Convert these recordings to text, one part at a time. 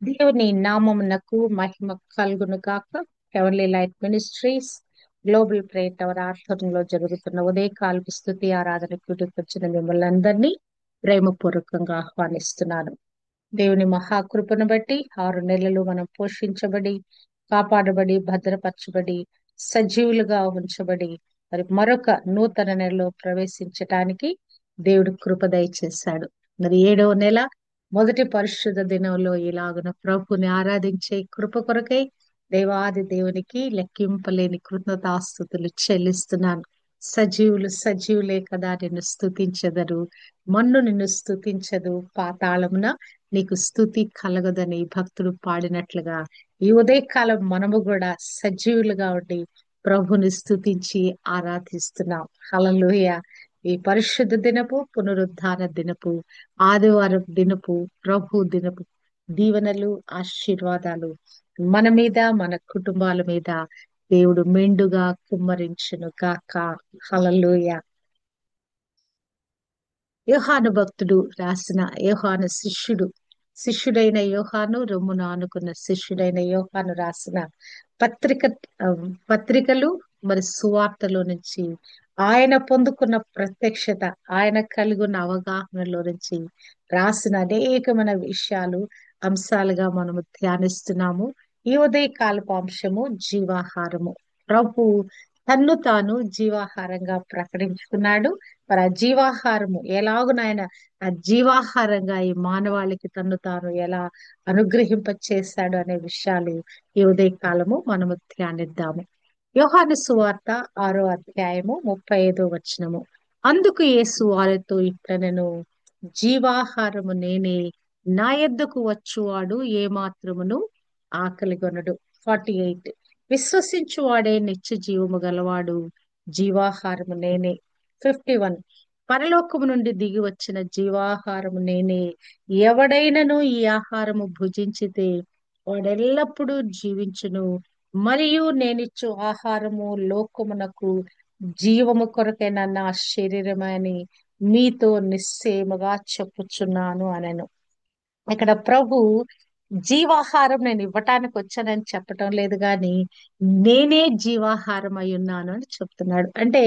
దేవుని నామమునకు మహిమ కలుగును గాక. Heavenly light ministries global prayer tower ఆధ్వర్యంలో జరుగుతున్న ఉదయకాలపు స్తుతి ఆరాధన కూడికి వచ్చిన మిమ్మల్ని అందరినీ ప్రేమపూర్వకంగా ఆహ్వానిస్తున్నాను. దేవుని మహాకృపను బట్టి 6 నెలలు మనం పోషించబడి, కాపాడబడి, భద్రపరచబడి, సజీవులుగా ఉంచబడి, మరి మరొక నూతన నెలలో ప్రవేశించటానికి దేవుడు కృప దయచేశాడు. మరి 7వ నెల మొదటి పరిశుద్ధ దినంలో ఇలాగున ప్రభుని ఆరాధించే కృప కొరకై దేవాది దేవునికి లెక్కింపలేని కృతజ్ఞతాస్తుతులు చెల్లిస్తున్నాను. సజీవులు సజీవులే కదా నిన్ను స్తుతించెదరు, మన్ను నిన్ను స్తుతించదు, పాతాళమున నీకు స్తుతి కలగదని భక్తుడు పాడినట్లుగా ఈ ఉదయకాలం మనము కూడా సజీవులుగా ఉండి ప్రభుని స్తుతించి ఆరాధిస్తున్నాం. హల్లెలూయా. ఈ పరిశుద్ధ దినపు, పునరుద్ధాన దినపు, ఆదివారం దినపు, ప్రభు దినపు దీవెనలు, ఆశీర్వాదాలు మన మీద, మన కుటుంబాల మీద దేవుడు మెండుగా కుమ్మరించును గాక. హల్లెలూయా. యోహాను భక్తుడు రాసిన, యోహాను శిష్యుడైన యోహాను, రొమ్మును ఆనుకున్న శిష్యుడైన యోహాను రాసిన పత్రిక ఆ, పత్రికలు మరి సువార్తలో నుంచి ఆయన పొందుకున్న ప్రత్యక్షత, ఆయన కలిగి ఉన్న అవగాహనలో నుంచి రాసిన అనేకమైన విషయాలు, అంశాలుగా మనము ధ్యానిస్తున్నాము. ఈ ఉదయ కాలపు అంశము జీవాహారము. ప్రభు తన్ను తాను జీవాహారంగా ప్రకటించుకున్నాడు. మరి ఆ జీవాహారము ఎలాగునైనా ఆ జీవాహారంగా ఈ మానవాళికి తన్ను తాను ఎలా అనుగ్రహింప చేశాడు అనే విషయాలు ఈ ఉదయ కాలము మనము ధ్యానిద్దాము. యోహాను సువార్త 6వ అధ్యాయము 35వ వచనము. అందుకు యేసు వారితో ఇట్లనెను, జీవాహారము నేనే, నా యొద్దకు వచ్చువాడు ఏమాత్రమును ఆకలిగొనడు. 48. విశ్వసించువాడే నిత్య జీవము గలవాడు, జీవాహారము నేనే. 51. పరలోకము నుండి దిగి వచ్చిన జీవాహారము నేనే, ఎవడైనను ఈ ఆహారము భుజించితే వాడెల్లప్పుడూ జీవించును, మరియు నేనిచ్చు ఆహారము లోకమునకు జీవము కొరకైన నా శరీరమని మీతో నిశ్చయముగా చెప్పుచున్నాను అనెను. ఇక్కడ ప్రభు జీవాహారం నేను ఇవ్వటానికి వచ్చానని చెప్పటం లేదు, కానీ నేనే జీవాహారం అయి ఉన్నాను అని చెప్తున్నాడు. అంటే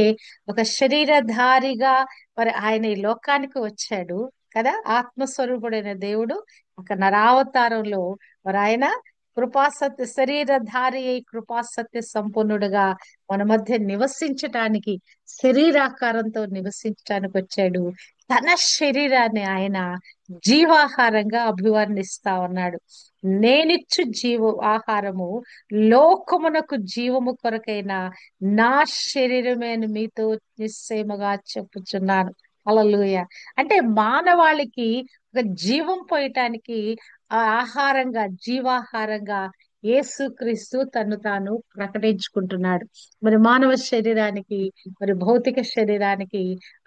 ఒక శరీరధారిగా మరి ఆయన ఈ లోకానికి వచ్చాడు కదా, ఆత్మస్వరూపుడైన దేవుడు ఒక నరావతారంలో మరి ఆయన కృపాసత్య శరీరధారి అయి కృపాసత్య సంపన్నుడుగా మన మధ్య నివసించటానికి, శరీరాకారంతో నివసించటానికి వచ్చాడు. తన శరీరాన్ని ఆయన జీవాహారంగా అభివర్ణిస్తా ఉన్నాడు. నేనిచ్చు ఆహారము లోకమునకు జీవము కొరకైన నా శరీరమే అని మీతో నిశ్చయముగా చెప్పుచున్నాను. హల్లెలూయా. అంటే మానవాళికి ఒక జీవం పోయటానికి ఆ ఆహారంగా, జీవాహారంగా యేసుక్రీస్తు తను తాను ప్రకటించుకుంటున్నాడు. మరి మానవ శరీరానికి, మరి భౌతిక శరీరానికి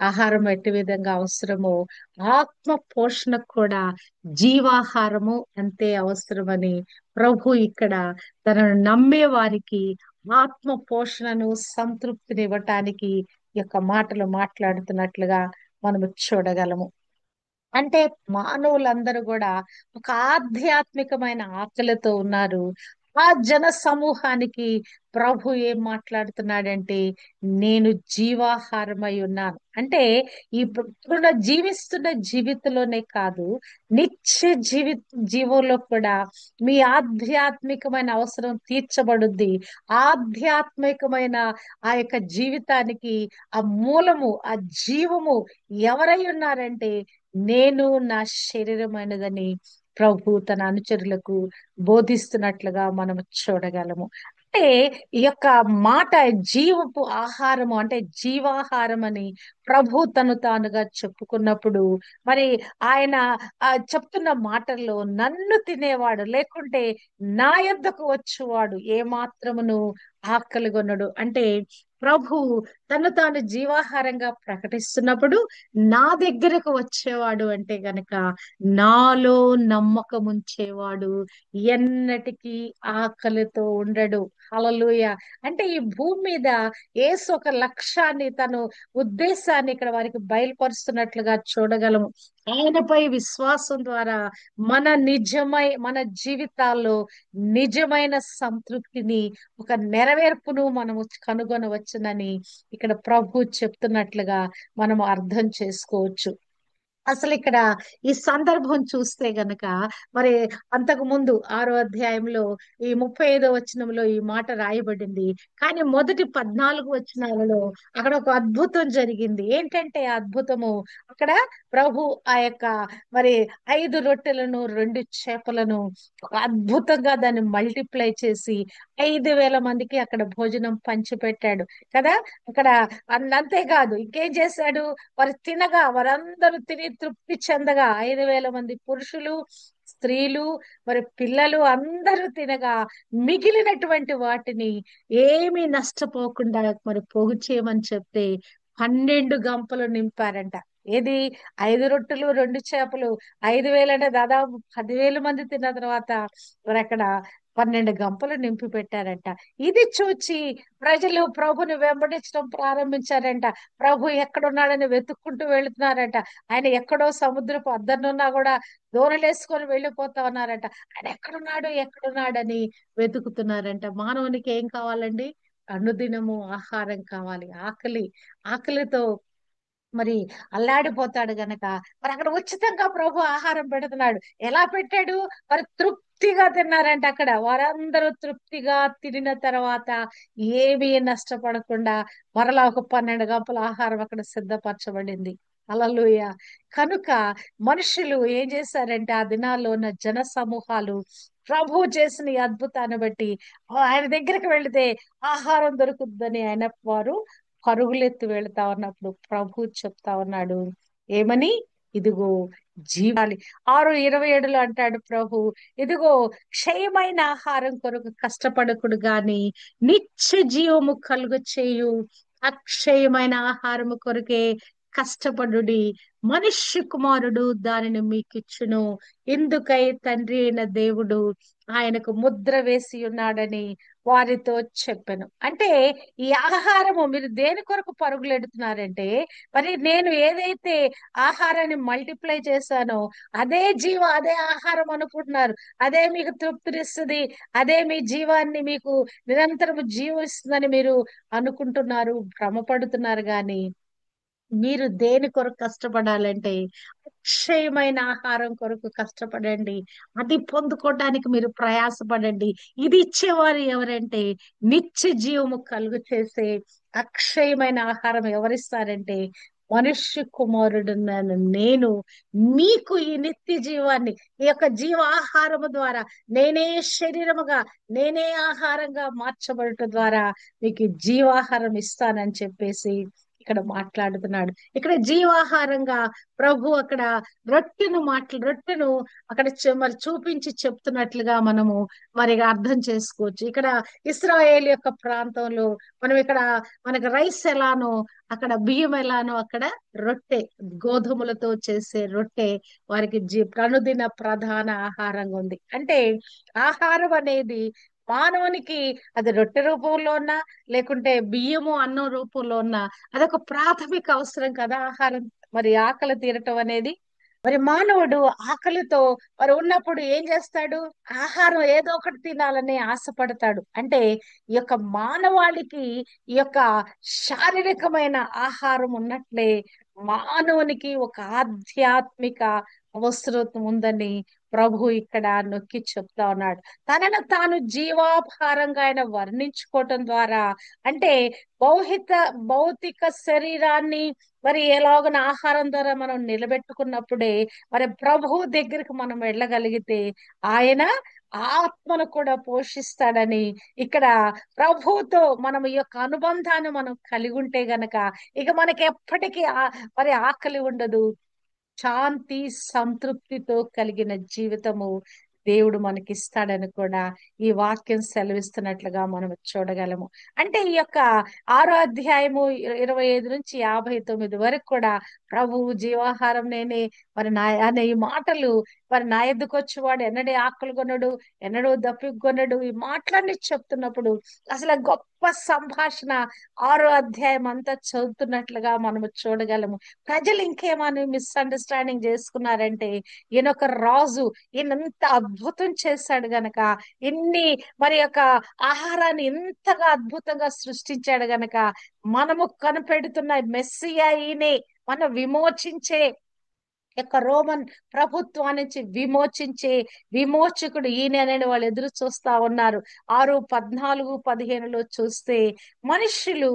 ఆహారం ఎట్టి విధంగా అవసరమో ఆత్మ పోషణకు కూడా జీవాహారము అంతే అవసరమని ప్రభు ఇక్కడ తనను నమ్మే వారికి ఆత్మ పోషణను, సంతృప్తిని ఇవ్వటానికి ఈ యొక్క మాటలు మాట్లాడుతున్నట్లుగా మనము చూడగలము. అంటే మానవులందరూ కూడా ఒక ఆధ్యాత్మికమైన ఆకలితో ఉన్నారు. ఆ జన సమూహానికి ప్రభు ఏం మాట్లాడుతున్నాడంటే, నేను జీవాహారమై ఉన్నాను. అంటే ఇప్పుడున్న జీవిస్తున్న జీవితంలోనే కాదు, నిత్య జీవంలో కూడా మీ ఆధ్యాత్మికమైన అవసరం తీర్చబడుద్ది. ఆధ్యాత్మికమైన ఆ యొక్క జీవితానికి ఆ మూలము, ఆ జీవము ఎవరై ఉన్నారంటే నేను నా శరీరమైనదని ప్రభు తన అనుచరులకు బోధిస్తున్నట్లుగా మనం చూడగలము. అంటే ఈ యొక్క మాట జీవపు ఆహారము, అంటే జీవాహారం అని ప్రభు తను తానుగా చెప్పుకున్నప్పుడు, మరి ఆయన చెప్తున్న మాటల్లో నన్ను తినేవాడు, లేకుంటే నా యొద్దకు వచ్చేవాడు ఏమాత్రమును ఆకలిగొనడు. అంటే ప్రభు తను తాను జీవాహారంగా ప్రకటిస్తున్నప్పుడు నా దగ్గరకు వచ్చేవాడు అంటే గనక నాలో నమ్మకం ఉంచేవాడు ఎన్నటికీ ఆకలితో ఉండడు. హల్లెలూయా. అంటే ఈ భూమి మీద యేసు ఒక లక్ష్యాన్ని, తను ఉద్దేశాన్ని ఇక్కడ వారికి బయలుపరుస్తున్నట్లుగా చూడగలము. ఆయనపై విశ్వాసం ద్వారా మన జీవితాల్లో నిజమైన సంతృప్తిని, ఒక నెరవేర్పును మనము కనుగొనవచ్చునని ఇక్కడ ప్రభు చెప్తున్నట్లుగా మనము అర్థం చేసుకోవచ్చు. అసలు ఇక్కడ ఈ సందర్భం చూస్తే గనక, మరి అంతకు ముందు 6వ అధ్యాయంలో ఈ 35వ వచనంలో ఈ మాట రాయబడింది. కానీ మొదటి 14 వచనాలలో అక్కడ ఒక అద్భుతం జరిగింది. ఏంటంటే ఆ అద్భుతము, అక్కడ ప్రభు ఆ యొక్క మరి 5 రొట్టెలను 2 చేపలను ఒక అద్భుతంగా దాన్ని మల్టిప్లై చేసి 5,000 మందికి అక్కడ భోజనం పంచిపెట్టాడు కదా. అక్కడ అంతేకాదు, ఇంకేం చేశాడు, వారు తినగా, వారందరూ తిని తృప్తి చెందగా, 5,000 మంది పురుషులు, స్త్రీలు, మరి పిల్లలు అందరూ తినగా, మిగిలినటువంటి వాటిని ఏమీ నష్టపోకుండా మరి పోగు చేయమని చెప్తే 12 గంపలు నింపారంట. ఏది? 5 రొట్టెలు 2 చేపలు. 5,000 అంటే దాదాపు 10,000 మంది తిన్న తర్వాత మరి అక్కడ 12 గంపలు నింపి పెట్టారంట. ఇది చూచి ప్రజలు ప్రభుని వెంబడించడం ప్రారంభించారంట. ప్రభు ఎక్కడున్నాడని వెతుక్కుంటూ వెళుతున్నారట. ఆయన ఎక్కడో సముద్రపు అద్దనున్నా కూడా దూరలేసుకొని వెళ్ళిపోతా ఉన్నారట. ఆయన ఎక్కడున్నాడు ఎక్కడున్నాడని వెతుకుతున్నారంట. మానవునికి ఏం కావాలండి? అనుదినము ఆహారం కావాలి. ఆకలితో మరి అల్లాడిపోతాడు గనక, మరి అక్కడ ఉచితంగా ప్రభు ఆహారం పెడుతున్నాడు. ఎలా పెట్టాడు? మరి తృప్తిగా తిన్నారంట. అక్కడ వారందరూ తృప్తిగా తినిన తర్వాత ఏమీ నష్టపడకుండా మరలా ఒక 12 గంపల ఆహారం అక్కడ సిద్ధపరచబడింది. హల్లెలూయా. కనుక మనుషులు ఏం చేశారంటే, ఆ దినాల్లో ఉన్న జన సమూహాలు ప్రభు చేసిన ఈ అద్భుతాన్ని బట్టి ఆయన దగ్గరికి వెళితే ఆహారం దొరుకుతుందని వారు పరుగులెత్తి వెళ్తా ఉన్నప్పుడు ప్రభు చెప్తా ఉన్నాడు ఏమని? ఇదిగో జీవాలి. 6:27లో అంటాడు ప్రభు, ఇదిగో క్షయమైన ఆహారం కొరకు కష్టపడకుడు గాని నిత్య జీవము కలుగ చేయు అక్షయమైన ఆహారము కొరకే కష్టపడుడి. మనుష్య కుమారుడు దానిని మీకిచ్చును. ఇందుకై తండ్రి అయిన దేవుడు ఆయనకు ముద్ర వేసి ఉన్నాడని వారితో చెప్పాను. అంటే ఈ ఆహారము మీరు దేని కొరకు పరుగులెడుతున్నారంటే, మరి నేను ఏదైతే ఆహారాన్ని మల్టిప్లై చేశానో అదే ఆహారం అనుకుంటున్నారు. అదే మీకు తృప్తినిస్తుంది, అదే మీ జీవాన్ని మీకు నిరంతరము జీవిస్తుందని మీరు అనుకుంటున్నారు, భ్రమపడుతున్నారు. గాని మీరు దేని కొరకు కష్టపడాలంటే అక్షయమైన ఆహారం కొరకు కష్టపడండి. అది పొందుకోవడానికి మీరు ప్రయాసపడండి. ఇది ఇచ్చేవారు ఎవరంటే, నిత్య జీవము కలుగు చేసే అక్షయమైన ఆహారం ఎవరిస్తారంటే, మనుష్య కుమారుడు నేను మీకు ఈ నిత్య జీవాన్ని, ఈ యొక్క జీవ ఆహారము ద్వారా, నేనే శరీరముగా నేనే ఆహారంగా మార్చబడటం ద్వారా మీకు ఈ జీవాహారం ఇస్తానని చెప్పేసి ఇక్కడ మాట్లాడుతున్నాడు. ఇక్కడ జీవాహారంగా ప్రభు అక్కడ రొట్టెను అక్కడ మరి చూపించి చెప్తున్నట్లుగా మనము మరి అర్థం చేసుకోవచ్చు. ఇక్కడ ఇశ్రాయేల్ యొక్క ప్రాంతంలో మనం ఇక్కడ మనకు రైస్ ఎలానో, అక్కడ బియ్యం ఎలానో, అక్కడ రొట్టె, గోధుమలతో చేసే రొట్టె వారికి అనుదిన ప్రధాన ఆహారంగా ఉంది. అంటే ఆహారం అనేది మానవునికి, అది రొట్టె రూపంలో ఉన్నా లేకుంటే బియ్యము అన్నం రూపంలో ఉన్నా, అదొక ప్రాథమిక అవసరం కదా ఆహారం. మరి ఆకలి తీరటం అనేది, మరి మానవుడు ఆకలితో మరి ఉన్నప్పుడు ఏం చేస్తాడు? ఆహారం ఏదో ఒకటి తినాలని ఆశపడతాడు. అంటే ఈ యొక్క మానవాళికి ఈ యొక్క శారీరకమైన ఆహారం ఉన్నట్లే మానవునికి ఒక ఆధ్యాత్మిక అవసరం ఉందని ప్రభు ఇక్కడ నొక్కి చెప్తా ఉన్నాడు. తనను తాను జీవాహారంగా ఆయన వర్ణించుకోవటం ద్వారా, అంటే భౌహిక భౌతిక శరీరాన్ని మరి ఎలాగన ఆహారం ద్వారా మనం నిలబెట్టుకున్నప్పుడే మరి ప్రభు దగ్గరికి మనం వెళ్ళగలిగితే ఆయన ఆత్మను కూడా పోషిస్తాడని, ఇక్కడ ప్రభువుతో మనం ఈ యొక్క అనుబంధాన్ని మనం కలిగి ఉంటే గనక ఇక మనకి ఎప్పటికీ మరి ఆకలి ఉండదు. శాంతి సంతృప్తితో కలిగిన జీవితము దేవుడు మనకిస్తాడని కూడా ఈ వాక్యం సెలవిస్తున్నట్లుగా మనం చూడగలము. అంటే ఈ యొక్క 6వ అధ్యాయము 25 నుంచి 59 వరకు కూడా ప్రభువు జీవాహారం నేనే, మరి నా అనే ఈ మాటలు, మరి నా ఎద్దుకు వచ్చేవాడు ఎన్నడే ఆకలి కొనడు, ఎన్నడూ దప్పికొనడు, ఈ మాటలన్నీ చెప్తున్నప్పుడు అసలు ఆ గొప్ప సంభాషణ 6వ అధ్యాయం అంతా చదువుతున్నట్లుగా మనము చూడగలము. ప్రజలు ఇంకేమని మిస్అండర్స్టాండింగ్ చేసుకున్నారంటే, ఈయన ఒక రాజు, ఈయన ఇంత అద్భుతం చేశాడు గనక, ఇన్ని మరి యొక్క ఆహారాన్ని ఇంతగా అద్భుతంగా సృష్టించాడు గనక, మనము కనిపెడుతున్న మెస్సియా ఈయనే, మనం విమోచించే యొక్క రోమన్ ప్రభుత్వం నుంచి విమోచకుడు ఈయనని వాళ్ళు ఎదురు చూస్తా ఉన్నారు. 6:14-15లో చూస్తే మనుషులు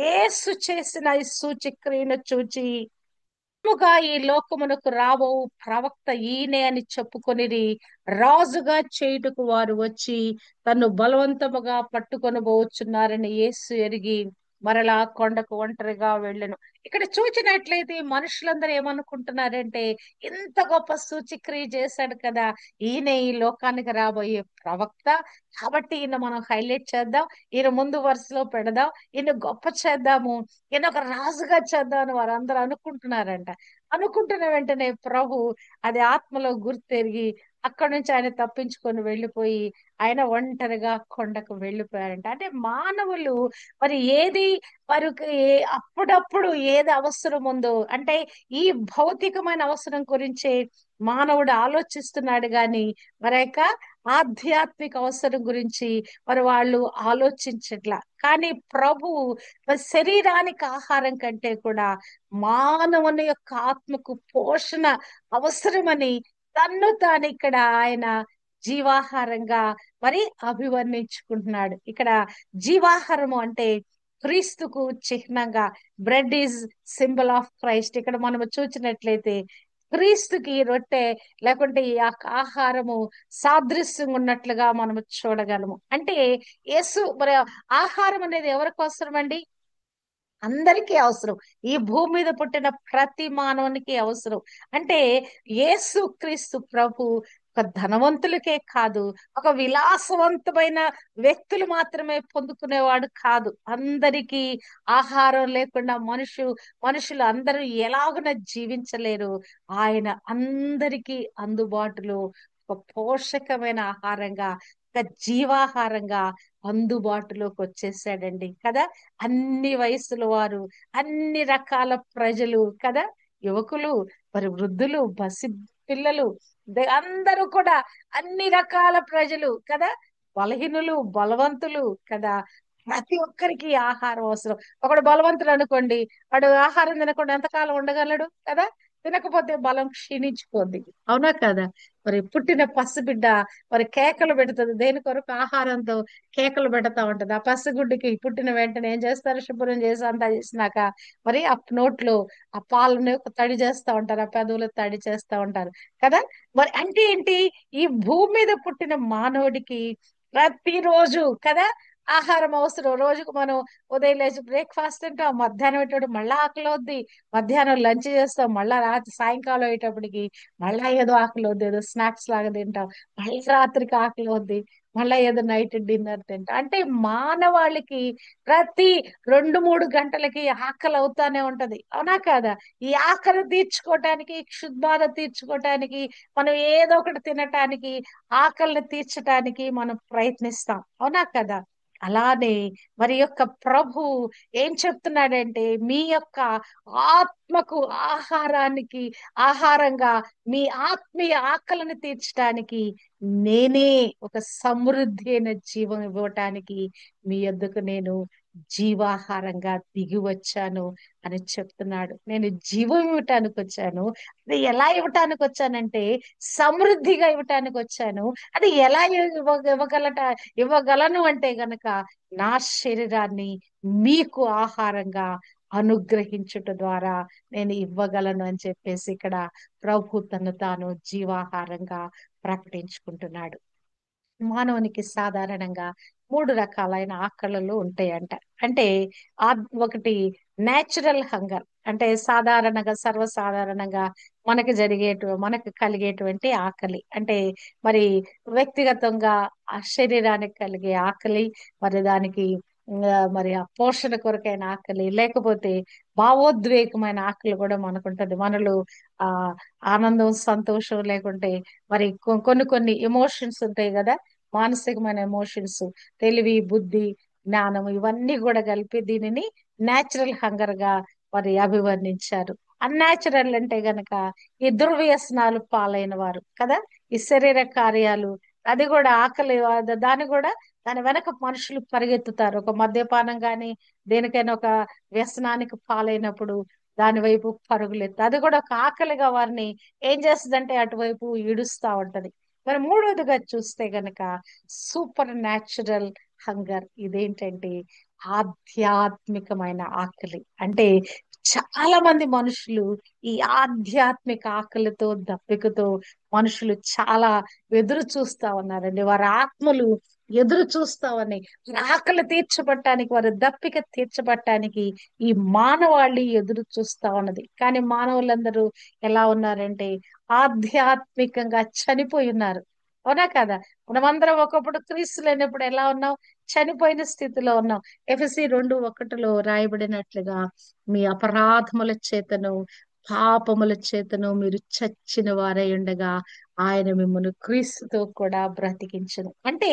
యేసు చేసిన ఈ సూచక్రియను చూచి ఈ లోకమునకు రాబో ప్రవక్త ఈయనే అని చెప్పుకొనిరి. రాజుగా చేయుటకు వారు వచ్చి తన్ను బలవంతముగా పట్టుకొని పోవచ్చున్నారని యేసు ఎరిగి మరలా కొండకు ఒంటరిగా వెళ్ళెను. ఇక్కడ చూచినట్లయితే మనుషులందరూ ఏమనుకుంటున్నారంటే, ఇంత గొప్ప సూచక్రియ చేశాడు కదా, ఈయన ఈ లోకానికి రాబోయే ప్రవక్త, కాబట్టి ఈయన మనం హైలైట్ చేద్దాం, ఈయన ముందు వరుసలో పెడదాం, ఈయన గొప్ప చేద్దాము, ఈయన ఒక రాజుగా చేద్దాం అని వారందరూ అనుకుంటున్నారంట. అనుకుంటున్న వెంటనే ప్రభు అది ఆత్మలో గుర్తెరిగి అక్కడి నుంచి ఆయన తప్పించుకొని వెళ్ళిపోయి ఆయన ఒంటరిగా కొండకు వెళ్ళిపోయారంట. అంటే మానవులు మరి ఏది వారికి అప్పుడప్పుడు ఏది అవసరం ఉందో, అంటే ఈ భౌతికమైన అవసరం గురించి మానవుడు ఆలోచిస్తున్నాడు గాని మరి యొక్క ఆధ్యాత్మిక అవసరం గురించి మరి వాళ్ళు ఆలోచించట్లా. కానీ ప్రభు మరి శరీరానికి ఆహారం కంటే కూడా మానవుని యొక్క ఆత్మకు పోషణ అవసరమని తన్ను తాను ఇక్కడ ఆయన జీవాహారంగా మరి అభివర్ణించుకుంటున్నాడు. ఇక్కడ జీవాహారము అంటే క్రీస్తుకు చిహ్నంగా, bread is symbol of Christ. ఇక్కడ మనము చూసినట్లయితే క్రీస్తుకి రొట్టె లేకుంటే ఈ ఆహారము సాదృశ్యంగా ఉన్నట్లుగా మనము చూడగలము. అంటే యేసు మరి ఆహారం అనేది ఎవరికి అవసరం అండి? అందరికీ అవసరం. ఈ భూమి మీద పుట్టిన ప్రతి మానవునికి అవసరం. అంటే యేసు క్రీస్తు ప్రభు ఒక ధనవంతులకే కాదు, ఒక విలాసవంతమైన వ్యక్తులు మాత్రమే పొందుకునేవాడు కాదు. అందరికీ ఆహారం లేకుండా మనుషులు అందరూ ఎలాగున జీవించలేరు. ఆయన అందరికీ అందుబాటులో ఒక పోషకమైన ఆహారంగా, ఒక జీవాహారంగా అందుబాటులోకి వచ్చేసాడండి కదా. అన్ని వయసుల వారు, అన్ని రకాల ప్రజలు కదా, యువకులు, మరి వృద్ధులు, పసి పిల్లలు, అందరూ కూడా అన్ని రకాల ప్రజలు కదా, బలహీనులు, బలవంతులు కదా, ప్రతి ఒక్కరికి ఆహారం అవసరం. ఒకడు బలవంతుడు అనుకోండి, వాడు ఆహారం తినకుండా ఎంతకాలం ఉండగలడు కదా, తినకపోతే బలం క్షీణించిపోద్ది. అవునా కదా. మరి పుట్టిన పసిబిడ్డ మరి కేకలు పెడుతుంది, దేని కొరకు? ఆహారంతో కేకలు పెడతా ఉంటది. ఆ పసిగుడ్డికి పుట్టిన వెంటనే ఏం చేస్తారు? శుభ్రం చేసి అంతా చేసినాక మరి ఆ నోట్లో ఆ పాలను తడి చేస్తా ఉంటారు, ఆ పెదవులు తడి చేస్తా ఉంటారు కదా. మరి అంటే ఏంటి? ఈ భూమి మీద పుట్టిన మానవుడికి ప్రతిరోజు కదా ఆహారం అవసరం. రోజుకు మనం ఉదయం లేచి బ్రేక్ఫాస్ట్ తింటాం, మధ్యాహ్నం అయ్యేటప్పుడు మళ్ళా ఆకలి అవుద్ది, మధ్యాహ్నం లంచ్ చేస్తాం, మళ్ళా రాత్రి సాయంకాలం అయ్యేటప్పటికి మళ్ళా ఏదో ఆకలి అవుద్ది, ఏదో స్నాక్స్ లాగా తింటాం, మళ్ళీ రాత్రికి ఆకలి అవుద్ది, మళ్ళా ఏదో నైట్ డిన్నర్ తింటాం. అంటే మానవాళికి ప్రతి 2-3 గంటలకి ఆకలి అవుతానే ఉంటది. అవునా కాదా? ఈ ఆకలి తీర్చుకోవటానికి, క్షుద్బాధ తీర్చుకోవటానికి, మనం ఏదో ఒకటి తినటానికి, ఆకలిని తీర్చటానికి మనం ప్రయత్నిస్తాం. అవునా కదా. అలానే మరి యొక్క ప్రభు ఏం చెప్తున్నాడంటే, మీ యొక్క ఆత్మకు ఆహారంగా మీ ఆత్మీయ ఆకలిని తీర్చడానికి నేనే ఒక సమృద్ధి అయిన జీవం ఇవ్వటానికి మీ యొద్దకు నేను జీవాహారంగా దిగి వచ్చాను అని చెప్తున్నాడు. నేను జీవం ఇవ్వటానికి వచ్చాను. అది ఎలా ఇవ్వటానికి వచ్చానంటే సమృద్ధిగా ఇవ్వటానికి వచ్చాను. అది ఎలా ఇవ్వగలను అంటే గనక నా శరీరాన్ని మీకు ఆహారంగా అనుగ్రహించుట ద్వారా నేను ఇవ్వగలను అని చెప్పేసి ఇక్కడ ప్రభు తను తాను జీవాహారంగా ప్రకటించుకుంటున్నాడు. మానవునికి సాధారణంగా 3 రకాలైన ఆకళ్ళు ఉంటాయంట. అంటే ఒకటి నేచురల్ హంగర్, అంటే సాధారణంగా సర్వసాధారణంగా మనకు కలిగేటువంటి ఆకలి అంటే మరి వ్యక్తిగతంగా ఆ శరీరానికి కలిగే ఆకలి, మరి దానికి మరి ఆ పోషణ కొరకైన ఆకలి, లేకపోతే భావోద్వేగమైన ఆకలి కూడా మనకుంటది. మనలో ఆ ఆనందం, సంతోషం లేకుంటే మరి కొన్ని కొన్ని ఎమోషన్స్ ఉంటాయి కదా, మానసికమైన ఎమోషన్స్, తెలివి, బుద్ధి, జ్ఞానం, ఇవన్నీ కూడా కలిపి దీనిని నేచురల్ హంగర్ గా మరి అభివర్ణించారు. అన్యాచురల్ అంటే గనక ఈ దుర్వ్యసనాలు పాలైన వారు కదా, ఈ శరీర కార్యాలు, అది కూడా ఆకలి, దాని కూడా దాని వెనక మనుషులు పరిగెత్తుతారు. ఒక మద్యపానం గాని దేనికైనా ఒక వ్యసనానికి పాలైనప్పుడు దాని వైపు పరుగులెత్తు, అది కూడా ఒక ఆకలిగా వారిని ఏం చేస్తుందంటే అటువైపు ఈడుస్తా ఉంటది. మరి మూడోదిగా చూస్తే గనక సూపర్ న్యాచురల్ హంగర్, ఇదేంటంటే ఆధ్యాత్మికమైన ఆకలి. అంటే చాలా మంది మనుషులు ఈ ఆధ్యాత్మిక ఆకలితో, దప్పికతో మనుషులు చాలా ఎదురు చూస్తా ఉన్నారండి. వారి ఆత్మలు ఎదురు చూస్తా ఉన్నాయి. వారి ఆకలి తీర్చబట్టానికి, వారి దప్పిక తీర్చబట్టానికి ఈ మానవాళి ఎదురు చూస్తా ఉన్నది. కానీ మానవులందరూ ఎలా ఉన్నారంటే ఆధ్యాత్మికంగా చనిపోయి ఉన్నారు. అవునా కదా? మనమందరం ఒకప్పుడు క్రీస్తు లేనప్పుడు ఎలా ఉన్నాం? చనిపోయిన స్థితిలో ఉన్నాం. ఎఫెసీ 2:1 రాయబడినట్లుగా మీ అపరాధముల చేతను, పాపముల చేతను మీరు చచ్చిన వారై ఉండగా ఆయన మిమ్మల్ని క్రీస్తుతో కూడా బ్రతికించును. అంటే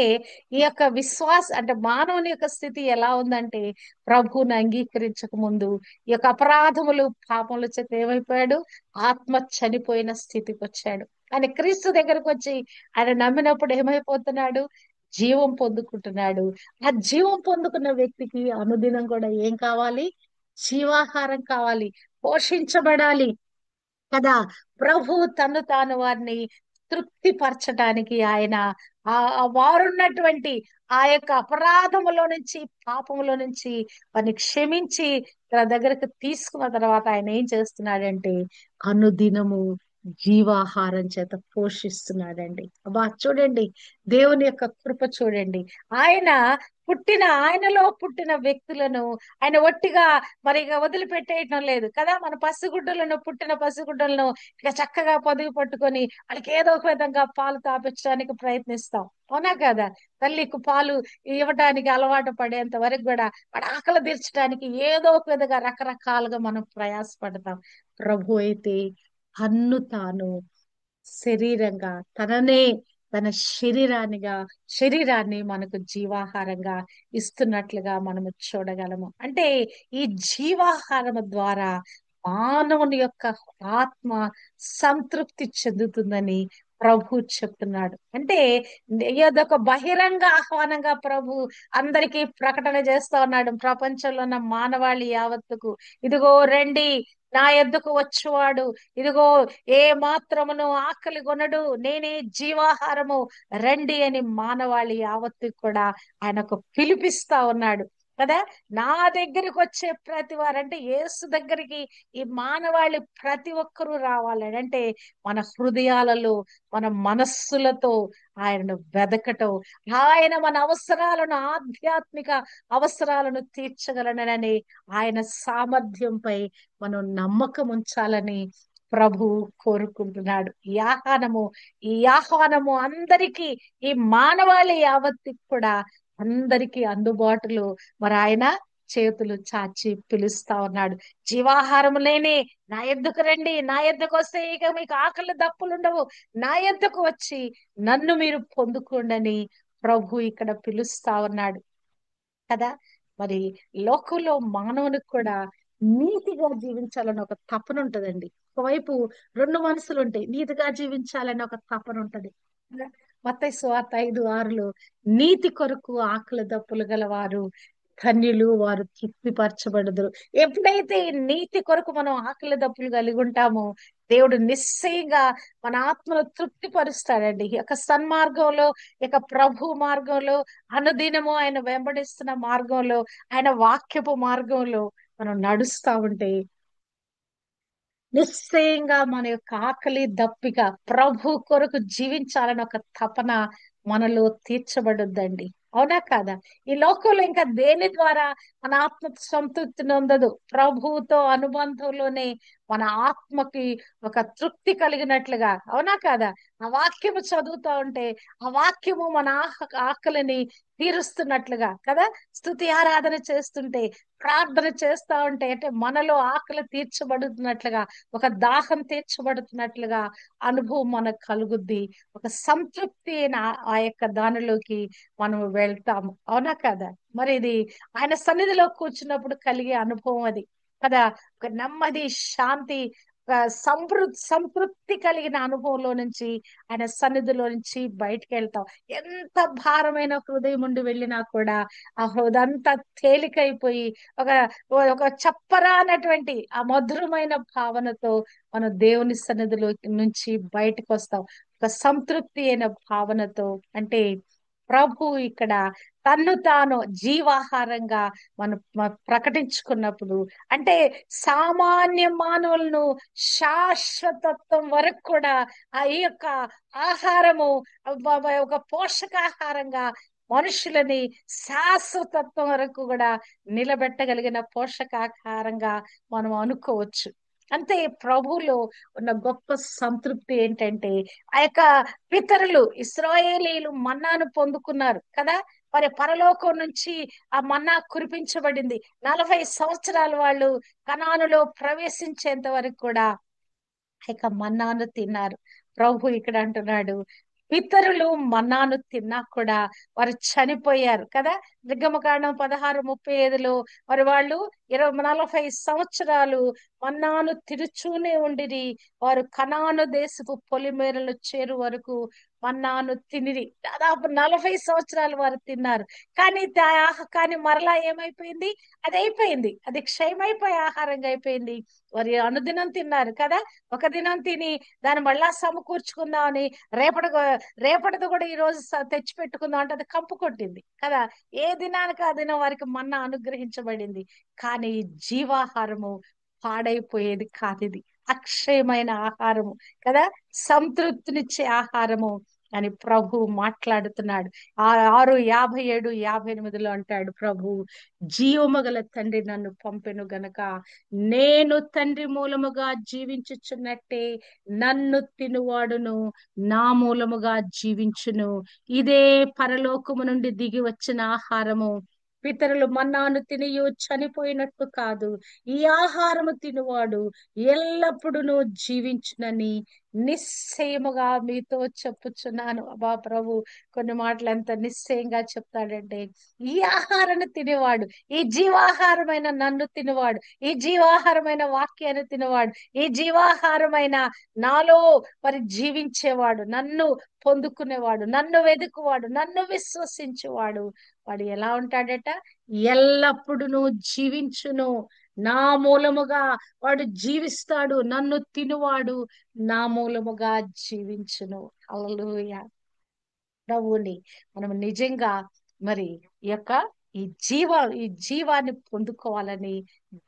ఈ యొక్క అంటే మానవుని యొక్క స్థితి ఎలా ఉందంటే ప్రభువుని అంగీకరించక ముందు ఈ యొక్క అపరాధములు, పాపముల చేత ఏమైపోయాడు? ఆత్మ చనిపోయిన స్థితికి వచ్చాడు. ఆయన క్రీస్తు దగ్గరకు వచ్చి ఆయన నమ్మినప్పుడు ఏమైపోతున్నాడు? జీవం పొందుకుంటున్నాడు. ఆ జీవం పొందుకున్న వ్యక్తికి అనుదినం కూడా ఏం కావాలి? జీవాహారం కావాలి, పోషించబడాలి కదా. ప్రభు తను తాను వారిని తృప్తిపరచడానికి ఆయన వారున్నటువంటి ఆ యొక్క అపరాధములో నుంచి, పాపములో నుంచి వారిని క్షమించి తన దగ్గరకు తీసుకున్న తర్వాత ఆయన ఏం చేస్తున్నాడంటే అనుదినము జీవాహారం చేత పోషిస్తున్నాడండి. అబ్బా చూడండి, దేవుని యొక్క కృప చూడండి. ఆయన ఆయనలో పుట్టిన వ్యక్తులను ఆయన ఒట్టిగా మరి ఇక వదిలిపెట్టేయటం లేదు కదా. మన పుట్టిన పసిగుడ్డలను ఇక చక్కగా పొదిగి పట్టుకొని వాళ్ళకి ఏదో ఒక విధంగా పాలు తాపించడానికి ప్రయత్నిస్తాం. అవునా కదా? తల్లికి పాలు ఇవ్వడానికి అలవాటు పడేంత వరకు కూడా వాడి ఆకలి తీర్చడానికి ఏదో ఒక విధంగా రకరకాలుగా మనం ప్రయాసపడతాం. ప్రభు అయితే తాను శరీరంగా తన శరీరాన్ని మనకు జీవాహారంగా ఇస్తున్నట్లుగా మనము చూడగలము. అంటే ఈ జీవాహారము ద్వారా మానవుని యొక్క ఆత్మ సంతృప్తి చెందుతుందని ప్రభు చెప్తున్నాడు. అంటే ఏదొక బహిరంగ ఆహ్వానంగా ప్రభు అందరికీ ప్రకటన చేస్తా ఉన్నాడు ప్రపంచంలో ఉన్న మానవాళి యావత్తుకు. ఇదిగో రండి, నా యొద్దకు వచ్చువాడు ఇదిగో ఏ మాత్రమును ఆకలి కొనడు, నేనే జీవాహారము, రండి అని మానవాళి యావత్తు కూడా ఆయనకు పిలిపిస్తా ఉన్నాడు కదా. నా దగ్గరికి వచ్చే ప్రతి వారు, అంటే యేసు దగ్గరికి ఈ మానవాళి ప్రతి ఒక్కరూ రావాలని అంటే మన హృదయాలలో, మన మనస్సులతో ఆయనను వెదకటం, ఆయన మన అవసరాలను, ఆధ్యాత్మిక అవసరాలను తీర్చగలనని ఆయన సామర్థ్యంపై మనం నమ్మకం ఉంచాలని ప్రభు కోరుకుంటున్నాడు. ఈ ఆహ్వానము అందరికీ, ఈ మానవాళి యావత్తికి కూడా అందరికీ అందుబాటులో మరి ఆయన చేతులు చాచి పిలుస్తా ఉన్నాడు. జీవాహారము లేని నా యొద్దకు రండి, నా యొద్దకు వస్తే ఇక మీకు ఆకలి దప్పులుండవు, నా యొద్దకు వచ్చి నన్ను మీరు పొందుకోండి ప్రభు ఇక్కడ పిలుస్తా ఉన్నాడు కదా. మరి లోకంలో మానవునికి కూడా నీతిగా జీవించాలని ఒక తపన ఉంటదండి. ఒకవైపు రెండు మనసులు ఉంటాయి, నీతిగా జీవించాలని ఒక తపన ఉంటది. మత్తయి సువార్త 5:6 నీతి కొరకు ఆకలి దప్పులు గలవారు ధన్యులు, వారు తృప్తిపరచబడదురు. ఎప్పుడైతే ఈ నీతి కొరకు మనం ఆకలి దప్పులు కలిగి ఉంటామో దేవుడు నిశ్చయంగా మన ఆత్మను తృప్తిపరుస్తాడండి. ఈ యొక్క సన్మార్గంలో, ఇక ప్రభు మార్గంలో, అనుదినము ఆయన వెంబడిస్తున్న మార్గంలో, ఆయన వాక్యపు మార్గంలో మనం నడుస్తా ఉంటే నిశ్చయంగా మన యొక్క ఆకలి దప్పిక ప్రభు కొరకు జీవించాలని ఒక తపన మనలో తీర్చబడుద్దండి. అవునా కాదా? ఈ లోకంలో ఇంకా దేని ద్వారా మన ఆత్మ సంతృప్తి నొందదు. ప్రభువుతో అనుబంధంలోనే మన ఆత్మకి ఒక తృప్తి కలిగినట్లుగా, అవునా కాదా? ఆ వాక్యము చదువుతా ఉంటే ఆ వాక్యము మన ఆకలిని తీరుస్తున్నట్లుగా కదా. స్తుతి ఆరాధన చేస్తుంటే, ప్రార్థన చేస్తా ఉంటే అంటే మనలో ఆకలి తీర్చబడుతున్నట్లుగా, ఒక దాహం తీర్చబడుతున్నట్లుగా అనుభవం మనకు కలుగుద్ది. ఒక సంతృప్తి అయిన ఆ యొక్క దానిలోకి మనం వెళ్తాము, అవునా కదా? మరి ఇది ఆయన సన్నిధిలో కూర్చున్నప్పుడు కలిగే అనుభవం అది కదా. ఒక నెమ్మది, శాంతి, ఒక సంతృప్తి కలిగిన అనుభవంలో నుంచి, ఆయన సన్నిధిలో నుంచి బయటికి వెళ్తాం. ఎంత భారమైన హృదయం ఉండి వెళ్ళినా కూడా ఆ హృదంతా తేలికైపోయి ఒక ఒక చప్పరానటువంటి ఆ మధురమైన భావనతో మనం దేవుని సన్నిధిలో నుంచి బయటకు వస్తాం. ఒక సంతృప్తి అయిన భావనతో. అంటే ప్రభు ఇక్కడ తన్ను తాను జీవాహారంగా ప్రకటించుకున్నప్పుడు, అంటే సామాన్య మానవులను శాశ్వతత్వం వరకు కూడా ఆ ఈ యొక్క ఆహారము ఒక పోషకాహారంగా మనుషులని శాశ్వతత్వం వరకు కూడా నిలబెట్టగలిగిన పోషకాహారంగా మనం అనుకోవచ్చు. అంతే ప్రభువులో ఉన్న గొప్ప సంతృప్తి ఏంటంటే, ఆ యొక్క పితరులు ఇశ్రాయేలీయులు మన్నాను పొందుకున్నారు కదా. మరి పరలోకం నుంచి ఆ మన్నా కురిపించబడింది. 40 సంవత్సరాలు వాళ్ళు కనానులో ప్రవేశించేంత వరకు కూడా ఇక మన్నాను తిన్నారు. ప్రభు ఇక్కడ అంటున్నాడు, పితరులు మన్నాను తిన్నా కూడా వారు చనిపోయారు కదా. నిర్గమకాండం 16:35లో మరి వాళ్ళు 40 సంవత్సరాలు మన్నాను తిరుచూనే ఉండిరి. వారు కనాను దేశపు పొలిమేరలు చేరు వరకు మన్నాను తినిరి. దాదాపు 40 సంవత్సరాలు వారు తిన్నారు. కానీ కానీ మరలా ఏమైపోయింది? అది అయిపోయింది. అది క్షయమైపోయే ఆహారంగా అయిపోయింది. వారు అనుదినం తిన్నారు కదా. ఒక దినం తిని దాన్ని మళ్ళా సమకూర్చుకుందామని రేపటిది కూడా ఈ రోజు తెచ్చి పెట్టుకుందాం అంటే అది కంపు కొట్టింది కదా. ఏ దినానికి ఆ దినం వారికి మన్నా అనుగ్రహించబడింది. కానీ ఈ జీవాహారము పాడైపోయేది కాదు. ఇది అక్షయమైన ఆహారము కదా, సంతృప్తినిచ్చే ఆహారము అని ప్రభు మాట్లాడుతున్నాడు. 6:57-58లో అంటాడు ప్రభు, జీవమగల తండ్రి నన్ను పంపెను గనక నేను తండ్రి మూలముగా జీవించుచున్నట్టే నన్ను తినువాడును నా మూలముగా జీవించును. ఇదే పరలోకము నుండి దిగి వచ్చిన ఆహారము. పితరులు మన్నాను తినియు చనిపోయినట్టు కాదు, ఈ ఆహారము తినువాడు ఎల్లప్పుడూ జీవించునని నిశ్చయముగా మీతో చెప్పుచున్నాను. అబ్బా ప్రభు కొన్ని మాటలు ఎంత నిశ్చయంగా చెప్తాడంటే, ఈ ఆహారాన్ని తినేవాడు, ఈ జీవాహారమైన నన్ను తినేవాడు, ఈ జీవాహారమైన వాక్యాన్ని తినేవాడు, ఈ జీవాహారమైన నాలో మరి జీవించేవాడు, నన్ను పొందుకునేవాడు, నన్ను వెదుకువాడు, నన్ను విశ్వసించేవాడు, వాడు ఎలా ఉంటాడట? ఎల్లప్పుడూ జీవించును. నా మూలముగా వాడు జీవిస్తాడు. నన్ను తినువాడు నా మూలముగా జీవించును. హల్లెలూయా. ప్రభువుని మనం నిజంగా మరి ఈ యొక్క ఈ జీవ ఈ జీవాన్ని పొందుకోవాలని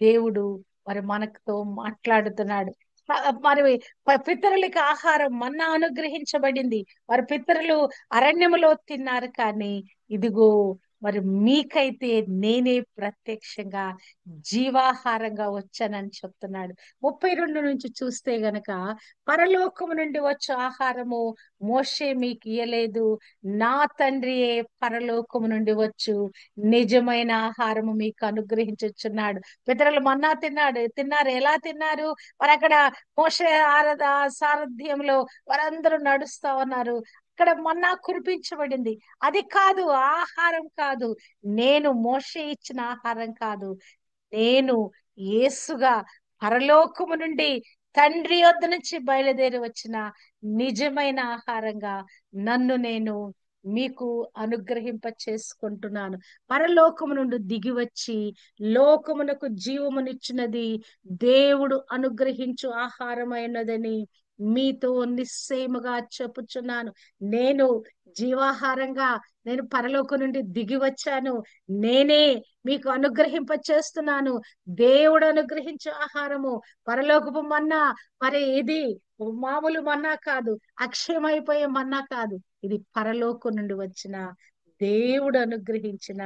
దేవుడు మరి మనతో మాట్లాడుతున్నాడు. మరి పితరులకి ఆహారం మన్నా అనుగ్రహించబడింది. వారి పితరులు అరణ్యములో తిన్నారు. కానీ ఇదిగో మరి మీకైతే నేనే ప్రత్యక్షంగా జీవాహారంగా వచ్చానని చెప్తున్నాడు. 32 నుంచి చూస్తే గనక, పరలోకము నుండి వచ్చే ఆహారము మోషే మీకు ఇయ్యలేదు, నా తండ్రియే పరలోకము నుండి వచ్చు నిజమైన ఆహారము మీకు అనుగ్రహించుచున్నాడు. పితరులు మన్నా తిన్నారు. ఎలా తిన్నారు? వారు అక్కడ మోషే సారథ్యంలో వారందరూ నడుస్తా ఉన్నారు. అక్కడ మన్నా కురిపించబడింది. అది కాదు, ఆహారం కాదు. నేను మోషే ఇచ్చిన ఆహారం కాదు, నేను యేసుగా పరలోకము నుండి తండ్రి యొద్ద నుంచి బయలుదేరి వచ్చిన నిజమైన ఆహారంగా నన్ను నేను మీకు అనుగ్రహింప చేసుకుంటున్నాను. పరలోకము నుండి దిగి వచ్చి లోకమునకు జీవమునిచ్చినది దేవుడు అనుగ్రహించు ఆహారమైనదని మీతో నిశ్చయముగా చెప్పుచున్నాను. నేను జీవాహారంగా నేను పరలోకం నుండి దిగి వచ్చాను. నేనే మీకు అనుగ్రహింప చేస్తున్నాను. దేవుడు అనుగ్రహించే ఆహారము పరలోకపు మన్నా. మరి ఇది మామూలు మన్నా కాదు, అక్షయమైపోయే మన్నా కాదు. ఇది పరలోకం నుండి వచ్చిన దేవుడు అనుగ్రహించిన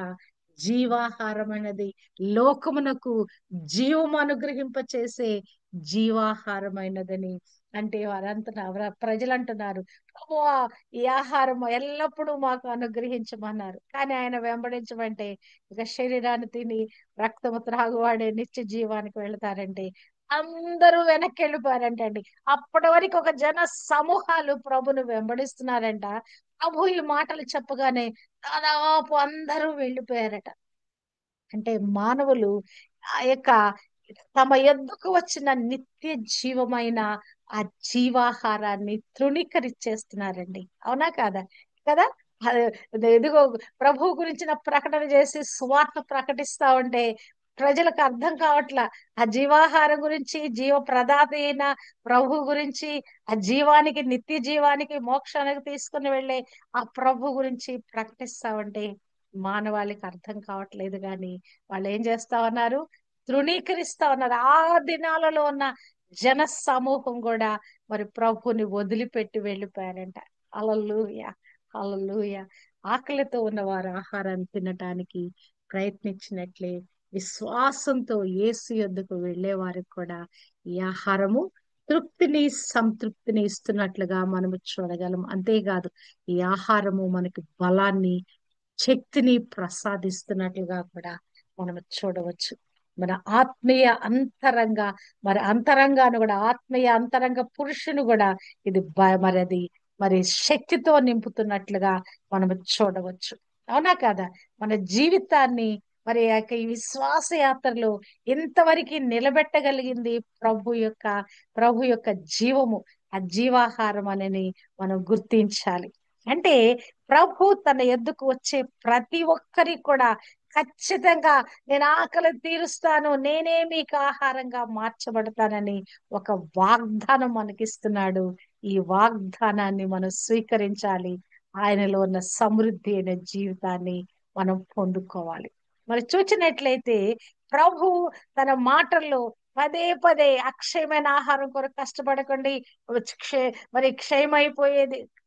జీవాహారమైనది, లోకమునకు జీవము అనుగ్రహింప చేసే జీవాహారమైనదని. అంటే ప్రజలు అంటున్నారు, ప్రభువా ఈ ఆహారం ఎల్లప్పుడూ మాకు అనుగ్రహించమన్నారు. కానీ ఆయన వెంబడించమంటే ఇక శరీరాన్ని తిని రక్తము త్రాగువాడే నిత్య జీవానికి వెళతారంటే అందరూ వెనక్కి వెళ్ళిపోయారంటండి. అప్పటి వరకు ఒక జన సమూహాలు ప్రభును వెంబడిస్తున్నారంట. ప్రభు ఈ మాటలు చెప్పగానే దాదాపు అందరూ వెళ్ళిపోయారట. అంటే మానవులు ఆ యొక్క తమ ఎద్దుకు వచ్చిన నిత్య జీవమైన ఆ జీవాహారాన్ని తృణీకరించేస్తున్నారండి. అవునా కాదా? కదా. ఎదుగో ప్రభు గురించిన ప్రకటన చేసి స్వార్థ ప్రకటిస్తా ఉంటే ప్రజలకు అర్థం కావట్లా. ఆ జీవాహారం గురించి, జీవ ప్రదాత అయిన ప్రభు గురించి, ఆ జీవానికి, నిత్య జీవానికి, మోక్షానికి తీసుకుని వెళ్ళే ఆ ప్రభు గురించి ప్రకటిస్తా ఉంటే మానవాళికి అర్థం కావట్లేదు. కానీ వాళ్ళు ఏం చేస్తా ఉన్నారు? తృణీకరిస్తా ఉన్నారు. ఆ దినాలలో ఉన్న జన సమూహం కూడా మరి ప్రభుని వదిలిపెట్టి వెళ్ళిపోయారంట. హల్లెలూయా, హల్లెలూయా. ఆకలితో ఉన్నవారు ఆహారాన్ని తినటానికి ప్రయత్నించినట్లే విశ్వాసంతో యేసు యొద్దకు వెళ్ళే వారికి కూడా ఈ ఆహారము తృప్తిని, సంతృప్తిని ఇస్తున్నట్లుగా మనము చూడగలం. అంతేకాదు ఈ ఆహారము మనకి బలాన్ని, శక్తిని ప్రసాదిస్తున్నట్లుగా కూడా మనం చూడవచ్చు. మన ఆత్మీయ అంతరంగ, మరి అంతరంగాను కూడా, ఆత్మీయ అంతరంగ పురుషుని కూడా ఇది మరి అది మరి శక్తితో నింపుతున్నట్లుగా మనం చూడవచ్చు. అవునా కదా? మన జీవితాన్ని మరి ఈ విశ్వాస యాత్రలో ఎంతవరకు నిలబెట్టగలిగింది ప్రభు యొక్క జీవము, ఆ జీవాహారం అని మనం గుర్తించాలి. అంటే ప్రభు తన ఎద్దుకు వచ్చే ప్రతి ఒక్కరి కూడా ఖచ్చితంగా నేను ఆకలి తీరుస్తాను, నేనే మీకు ఆహారంగా మార్చబడతానని ఒక వాగ్దానం మనకిస్తున్నాడు. ఈ వాగ్దానాన్ని మనం స్వీకరించాలి. ఆయనలో ఉన్న సమృద్ధి అయిన జీవితాన్ని మనం పొందుకోవాలి. మరి చూచినట్లయితే ప్రభు తన మాటల్లో పదే పదే అక్షయమైన ఆహారం కొరకు కష్టపడకండి, మరి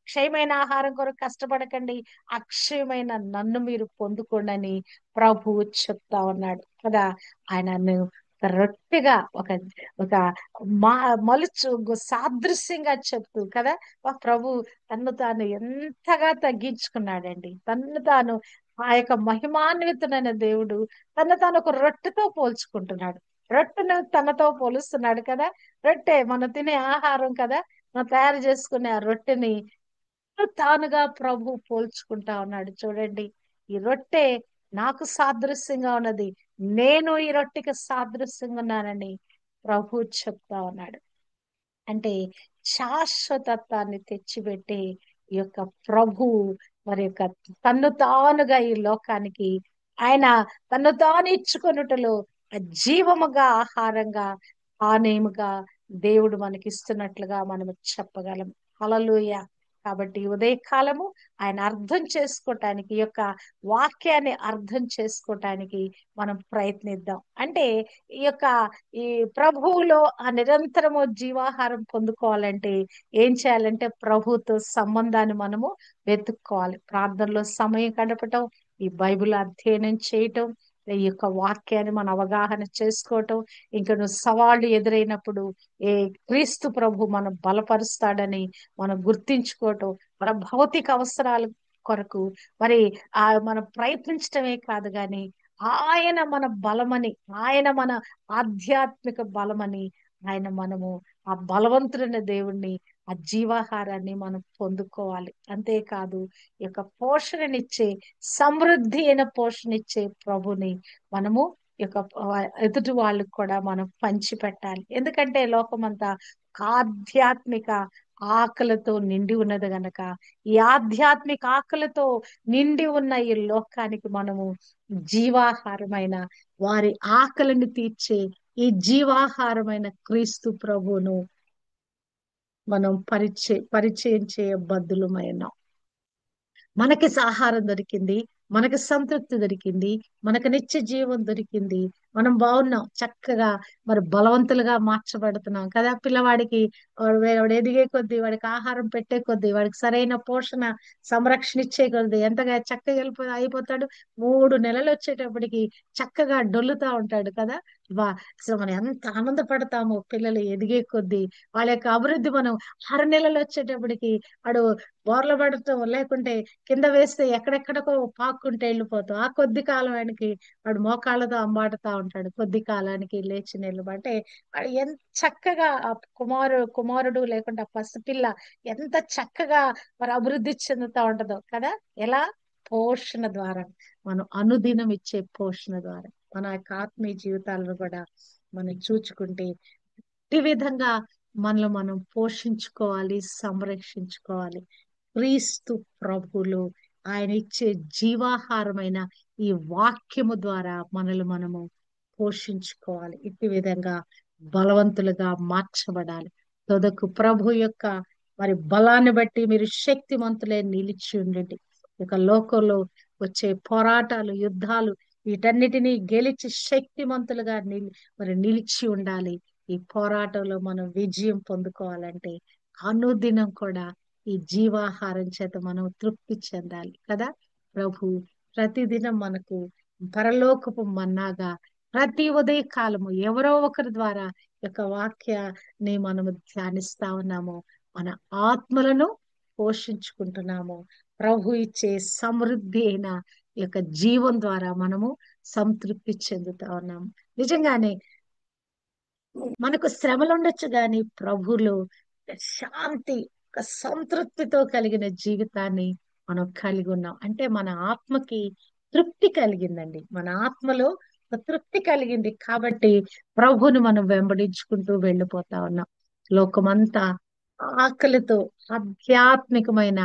క్షయమైన ఆహారం కొరకు కష్టపడకండి, అక్షయమైన నన్ను మీరు పొందుకోండి అని ప్రభువు చెప్తా ఉన్నాడు కదా. ఆయనను రొట్టెగా ఒక ఒక మా మలుచు సాదృశ్యంగా చెప్తూ కదా, ప్రభు తన్ను తాను ఎంతగా తగ్గించుకున్నాడండి. తన్ను తాను ఆ యొక్క మహిమాన్వితుడైన దేవుడు తను తాను ఒక రొట్టెతో పోల్చుకుంటున్నాడు. రొట్టెను తనతో పోలుస్తున్నాడు కదా. రొట్టె మనం తినే ఆహారం కదా. మనం తయారు చేసుకునే ఆ రొట్టెని తానుగా ప్రభు పోల్చుకుంటా ఉన్నాడు. చూడండి, ఈ రొట్టె నాకు సాదృశ్యంగా ఉన్నది, నేను ఈ రొట్టెకి సాదృశ్యంగా ఉన్నానని ప్రభు చెప్తా ఉన్నాడు. అంటే శాశ్వతత్వాన్ని తెచ్చిపెట్టి ఈ యొక్క ప్రభు మరి యొక్క తన్ను తానుగా ఈ లోకానికి ఆయన తన్ను తాను ఇచ్చుకొనుటలో జీవముగా, ఆహారంగా, పానీయముగా దేవుడు మనకి ఇస్తున్నట్లుగా మనం చెప్పగలం. హల్లెలూయా. కాబట్టి ఈ ఉదయకాలము ఆయన అర్థం చేసుకోవటానికి, ఈ యొక్క వాక్యాన్ని అర్థం చేసుకోవటానికి మనం ప్రయత్నిద్దాం. అంటే ఈ యొక్క ఈ ప్రభువులో ఆ నిరంతరము జీవాహారం పొందుకోవాలంటే ఏం చేయాలంటే ప్రభుతో సంబంధాన్ని మనము వెతుక్కోవాలి. ప్రార్థనలో సమయం గడపటం, ఈ బైబిల్ అధ్యయనం చేయటం, ఈ యొక్క వాక్యాన్ని మన అవగాహన చేసుకోవటం, ఇంకా నువ్వు సవాళ్ళు ఎదురైనప్పుడు ఏ క్రీస్తు ప్రభు మనం బలపరుస్తాడని మనం గుర్తించుకోవటం, మన భౌతిక అవసరాల కొరకు మరి మనం ప్రయత్నించటమే కాదు కానీ ఆయన మన బలమని, ఆయన మన ఆధ్యాత్మిక బలమని, మనము ఆ బలవంతుడైన దేవుణ్ణి, ఆ జీవాహారాన్ని మనం పొందుకోవాలి. అంతేకాదు ఈ యొక్క పోషణనిచ్చే, సమృద్ధి అయిన పోషణిచ్చే ప్రభుని మనము ఈ యొక్క ఎదుటి వాళ్ళకు కూడా మనం పంచి పెట్టాలి. ఎందుకంటే లోకమంతా ఆధ్యాత్మిక ఆకలితో నిండి ఉన్నది గనక ఈ ఆధ్యాత్మిక ఆకలితో నిండి ఉన్న ఈ లోకానికి మనము జీవాహారమైన, వారి ఆకలిని తీర్చే ఈ జీవాహారమైన క్రీస్తు ప్రభువును మనం పరిచయం చేయబద్దులమైనాం. మనకి ఆహారం దొరికింది, మనకు సంతృప్తి దొరికింది, మనకు నిత్య జీవం దొరికింది, మనం బాగున్నాం చక్కగా. మరి బలవంతులుగా మార్చబడుతున్నాం కదా. పిల్లవాడికి వాడు ఎదిగే కొద్దీ, వాడికి ఆహారం పెట్టే కొద్దీ, వాడికి సరైన పోషణ సంరక్షణ ఇచ్చే కొద్దీ ఎంతగా చక్కగా అయిపోతాడు. 3 నెలలు వచ్చేటప్పటికి చక్కగా డొల్లుతా ఉంటాడు కదా. వా అసలు మనం ఎంత ఆనందపడతామో పిల్లలు ఎదిగే కొద్దీ. వాళ్ళ యొక్క అభివృద్ధి మనం 6 నెలలు వచ్చేటప్పటికి వాడు బోర్ల పడటం, లేకుంటే కింద వేస్తే ఎక్కడెక్కడికో పాక్కుంటే వెళ్ళిపోతాం. ఆ కొద్ది కాలానికి వాడు మోకాళ్ళతో అంబాడుతా ఉంటాడు. కొద్ది కాలానికి లేచి నిలబడి వాడు ఎంత చక్కగా ఆ కుమారుడు లేకుంటే ఆ పసిపిల్ల ఎంత చక్కగా మరి అభివృద్ధి చెందుతా ఉంటదో కదా. ఎలా? పోషణ ద్వారా, మనం అనుదినం ఇచ్చే పోషణ ద్వారా మన యొక్క ఆత్మీయ జీవితాలను కూడా మనం చూచుకుంటే ఈ విధంగా మనలో మనం పోషించుకోవాలి, సంరక్షించుకోవాలి. క్రీస్తు ప్రభులు ఆయన ఇచ్చే జీవాహారమైన ఈ వాక్యము ద్వారా మనల్ని మనము పోషించుకోవాలి. ఇట్టి విధంగా బలవంతులుగా మార్చబడాలి. తొదకు ప్రభు యొక్క మరి బలాన్ని బట్టి మీరు శక్తిమంతులే నిలిచి ఉండండి. ఇక లోకంలో వచ్చే పోరాటాలు, యుద్ధాలు వీటన్నిటినీ గెలిచి శక్తిమంతులుగా మరి నిలిచి ఉండాలి. ఈ పోరాటంలో మనం విజయం పొందుకోవాలంటే అనుదినం కూడా ఈ జీవాహారం చేత మనం తృప్తి చెందాలి కదా. ప్రభు ప్రతిదినం మనకు పరలోకపు మన్నాగా ప్రతి ఉదయ కాలము ఎవరో ఒకరి ద్వారా ఈ యొక్క వాక్యాన్ని మనము ధ్యానిస్తా ఉన్నాము. మన ఆత్మలను పోషించుకుంటున్నాము. ప్రభు ఇచ్చే సమృద్ధి అయిన ఈ యొక్క జీవం ద్వారా మనము సంతృప్తి చెందుతా ఉన్నాము. నిజంగానే మనకు శ్రమలు ఉండొచ్చు కానీ ప్రభులో శాంతి, ఒక సంతృప్తితో కలిగిన జీవితాన్ని మనం కలిగి ఉన్నాం. అంటే మన ఆత్మకి తృప్తి కలిగిందండి. మన ఆత్మలో ఒక తృప్తి కలిగింది కాబట్టి ప్రభుని మనం వెంబడించుకుంటూ వెళ్ళిపోతా ఉన్నాం. లోకమంతా ఆకలితో, ఆధ్యాత్మికమైన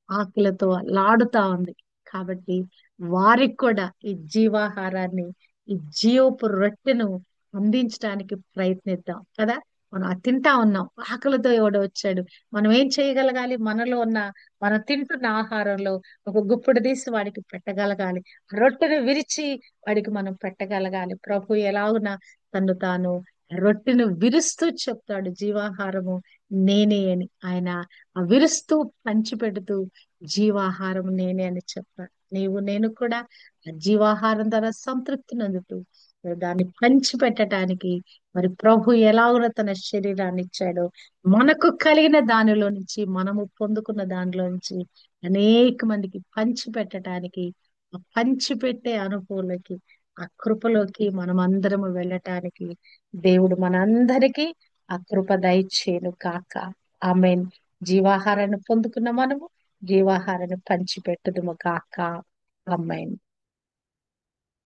ఆకలితో లాడుతా ఉంది. కాబట్టి వారికి కూడా ఈ జీవాహారాన్ని, ఈ జీవపు రొట్టెను అందించడానికి ప్రయత్నిద్దాం కదా. మనం అది తింటా ఉన్నాం, ఆకలితో ఎవడో వచ్చాడు, మనం ఏం చేయగలగాలి? మనలో ఉన్న, మనం తింటున్న ఆహారంలో ఒక గుప్పెడు తీసి వాడికి పెట్టగలగాలి. రొట్టెను విరిచి వాడికి మనం పెట్టగలగాలి. ప్రభు ఎలాగున తను తాను రొట్టెను విరుస్తూ చెప్తాడు, జీవాహారము నేనే అని. ఆయన ఆ విరుస్తూ పంచిపెడుతూ జీవాహారం నేనే అని చెప్తాడు. నీవు నేను కూడా ఆ జీవాహారం ద్వారా సంతృప్తి నందుతూ దాన్ని పంచి పెట్టడానికి మరి ప్రభు ఎలాగున తన శరీరాన్ని ఇచ్చాడో, మనకు కలిగిన దానిలో నుంచి, మనము పొందుకున్న దానిలో నుంచి అనేక మందికి పంచి పెట్టడానికి, ఆ పంచి పెట్టే అనుభవంలోకి, ఆ కృపలోకి మనం అందరము వెళ్ళటానికి దేవుడు మనందరికీ ఆ కృప దయచేయును కాక. ఆమేన్. జీవాహారాన్ని పొందుకున్న మనము జీవాహారాన్ని పంచి పెట్టుదుము కాక. ఆమేన్.